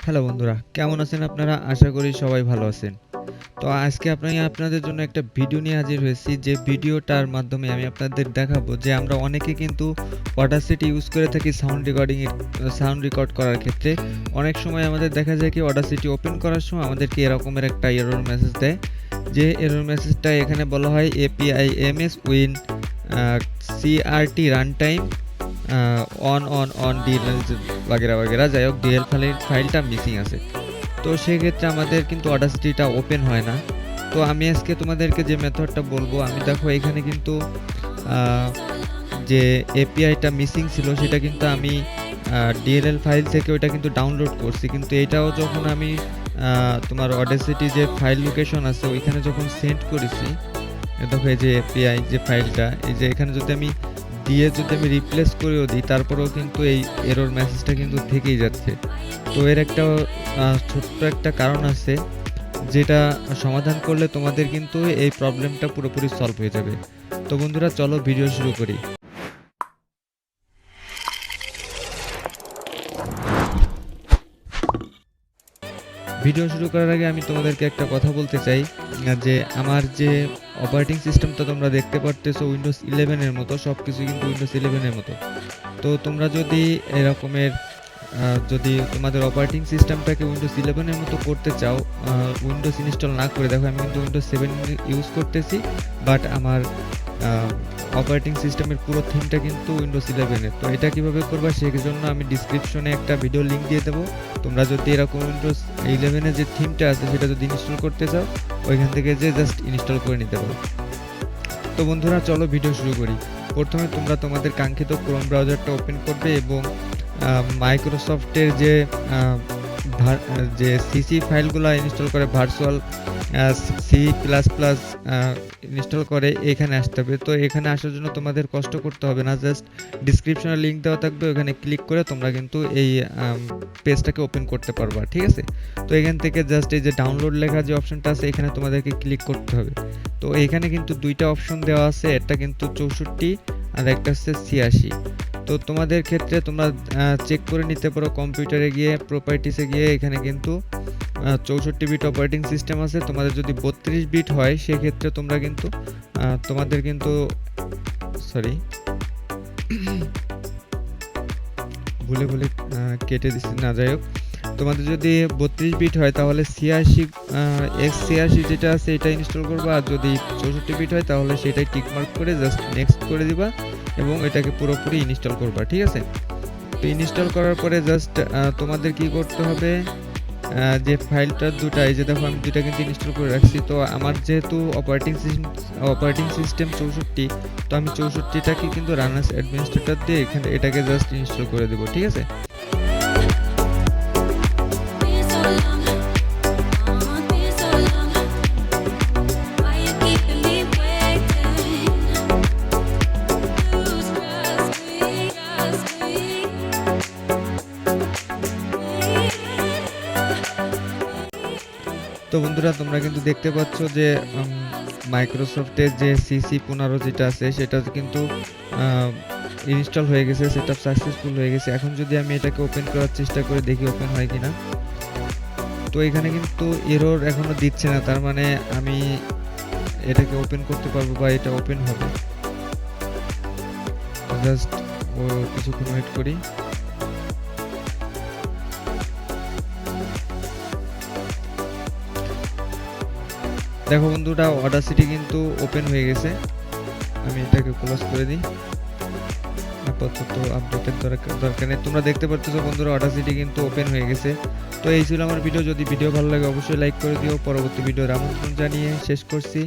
Hello বন্ধুরা, কেমন আছেন আপনারা? আশা করি সবাই ভালো আছেন। তো আজকে আপনাদের জন্য একটা ভিডিও নিয়ে হাজির হয়েছি, যে ভিডিওটার মাধ্যমে আমি আপনাদের দেখাবো যে আমরা অনেকে কিন্তু Audacity ইউজ করে থাকি সাউন্ড রেকর্ড করার ক্ষেত্রে। অনেক সময় আমাদের দেখা যায় কি Audacity ওপেন করার সময় আমাদেরকে এরকমের একটা এরর মেসেজ দেয়, যে এরর মেসেজটা এখানে বলা হয় API MS Win CRT runtime on DL বাগেরা যাই হোক, ডিএল ফাইলটা মিসিং আছে। তো সেক্ষেত্রে আমাদের কিন্তু অডাসিটিটা ওপেন হয় না। তো আমি আজকে তোমাদেরকে যে মেথডটা বলবো, আমি দেখো এখানে কিন্তু যে এপিআইটা মিসিং ছিল সেটা কিন্তু আমি ডিএলএল ফাইল থেকে ওইটা কিন্তু ডাউনলোড করছি, কিন্তু এটাও যখন আমি তোমার অডাসিটি যে ফাইল লোকেশন আছে ওইখানে যখন সেন্ড করেছি, দেখো এই যে এপিআই যে ফাইলটা, এই যে এখানে যদি আমি রিপ্লেস করেও দিই তারপরেও কিন্তু এই এরর মেসেজটা কিন্তু থেকেই যাচ্ছে। তো এর একটা ছোট্ট একটা কারণ আছে, যেটা সমাধান করলে তোমাদের কিন্তু এই প্রবলেমটা পুরোপুরি সলভ হয়ে যাবে। তো বন্ধুরা, চলো ভিডিও শুরু করি। ভিডিও শুরু করার আগে আমি তোমাদেরকে একটা কথা বলতে চাই, যে আমার যে অপারেটিং সিস্টেমটা তোমরা দেখতে পারতেছো উইন্ডোজ 11-এর মতো, সব কিছু কিন্তু উইন্ডোজ 11-এর মতো। তো তোমরা যদি এরকমের যদি তোমাদের অপারেটিং সিস্টেমটাকে উইন্ডোজ 11-এর মতো করতে চাও, উইন্ডোজ ইনস্টল না করে, দেখো আমি কিন্তু উইন্ডোজ 7 ইউজ করতেছি, বাট আমার অপারেটিং সিস্টেমের পুরো থিমটা কিন্তু উইন্ডোজ 11-এর। তো এটা কিভাবে করবা সেই জন্য আমি ডিসক্রিপশনে একটা ভিডিও লিঙ্ক দিয়ে দেবো। তোমরা যদি এরকম উইন্ডোজ 11-এর যে থিমটা আছে সেটা যদি ইনস্টল করতে চাও, ওইখান থেকে যে জাস্ট ইনস্টল করে নিতে পারো। তো বন্ধুরা, চলো ভিডিও শুরু করি। প্রথমে তোমরা তোমাদের কাঙ্ক্ষিত ক্রোম ব্রাউজারটা ওপেন করবে এবং মাইক্রোসফটের যে সিসি ফাইলগুলো ইনস্টল করে, ভার্চুয়াল C++ ইনস্টল করে এখানে আসতে হবে। তো এখানে আসার জন্য তোমাদের কষ্ট করতে হবে না, জাস্ট ডিসক্রিপশনে লিঙ্ক দেওয়া থাকবে, ওখানে ক্লিক করে তোমরা কিন্তু এই পেজটাকে ওপেন করতে পারবা, ঠিক আছে? তো এখান থেকে জাস্ট এই যে ডাউনলোড লেখা যে অপশনটা আছে এখানে তোমাদেরকে ক্লিক করতে হবে। তো এখানে কিন্তু দুইটা অপশন দেওয়া আছে, একটা কিন্তু 64 আর একটা হচ্ছে 86। তো তোমাদের ক্ষেত্রে তোমরা চেক করে নিতে পারো, কম্পিউটারে গিয়ে প্রপার্টিসে গিয়ে এখানে কিন্তু 64 বিট অপারেটিং সিস্টেম আছে। তোমাদের যদি 32 বিট হয় সেক্ষেত্রে তোমরা কিন্তু তোমাদের কিন্তু ভুলে কেটে দিচ্ছি, না যাই হোক, তোমাদের যদি 32 বিট হয় তাহলে 86 যেটা আছে এটা ইনস্টল করবা, আর যদি 64 বিট হয় তাহলে সেটাই টিক মার্ক করে জাস্ট নেক্সট করে দিবা এবং এটাকে পুরোপুরি ইনস্টল করবা, ঠিক আছে? তো ইনস্টল করার পরে জাস্ট তোমাদের কি করতে হবে, যে ফাইলটা দুটা, এই যে দেখো আমি দুটা কিন্তু ইনস্টল করে রাখছি। তো আমার যেহেতু অপারেটিং সিস্টেম 64, তো আমি 64টাকে কিন্তু রানার্স অ্যাডমিনিস্ট্রেটর দিয়ে এটাকে জাস্ট ইনস্টল করে দেবো, ঠিক আছে? তো বন্ধুরা, তোমরা কিন্তু দেখতে পাচ্ছ যে মাইক্রোসফটের যে CC15 যেটা আছে সেটা কিন্তু ইনস্টল হয়ে গেছে, সেটআপ সাকসেসফুল হয়ে গেছে। এখন যদি আমি এটাকে ওপেন করার চেষ্টা করে দেখি ওপেন হয় কিনা, তো এখানে কিন্তু এরর এখনো দিচ্ছে না, তার মানে আমি এটাকে ওপেন করতে পারবো বা এটা ওপেন হবে। জাস্ট কিছুক্ষণ ওয়েট করি। দেখো বন্ধুরা, অডাসিটি কিন্তু ওপেন হয়ে গেছে। আমি এটাকে ক্লোজ করে দিই, আপাতত আপডেটের দরকার নেই। তোমরা দেখতে পাচ্ছ বন্ধুরা, অডাসিটি কিন্তু ওপেন হয়ে গেছে। তো এই ছিল আমার ভিডিও। যদি ভিডিও ভালো লাগে অবশ্যই লাইক করে দিও। পরবর্তী ভিডিওর আমন্ত্রণ জানিয়ে শেষ করছি।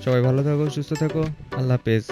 সবাই ভালো থাকো, সুস্থ থাকো, আল্লাহ হাফেজ।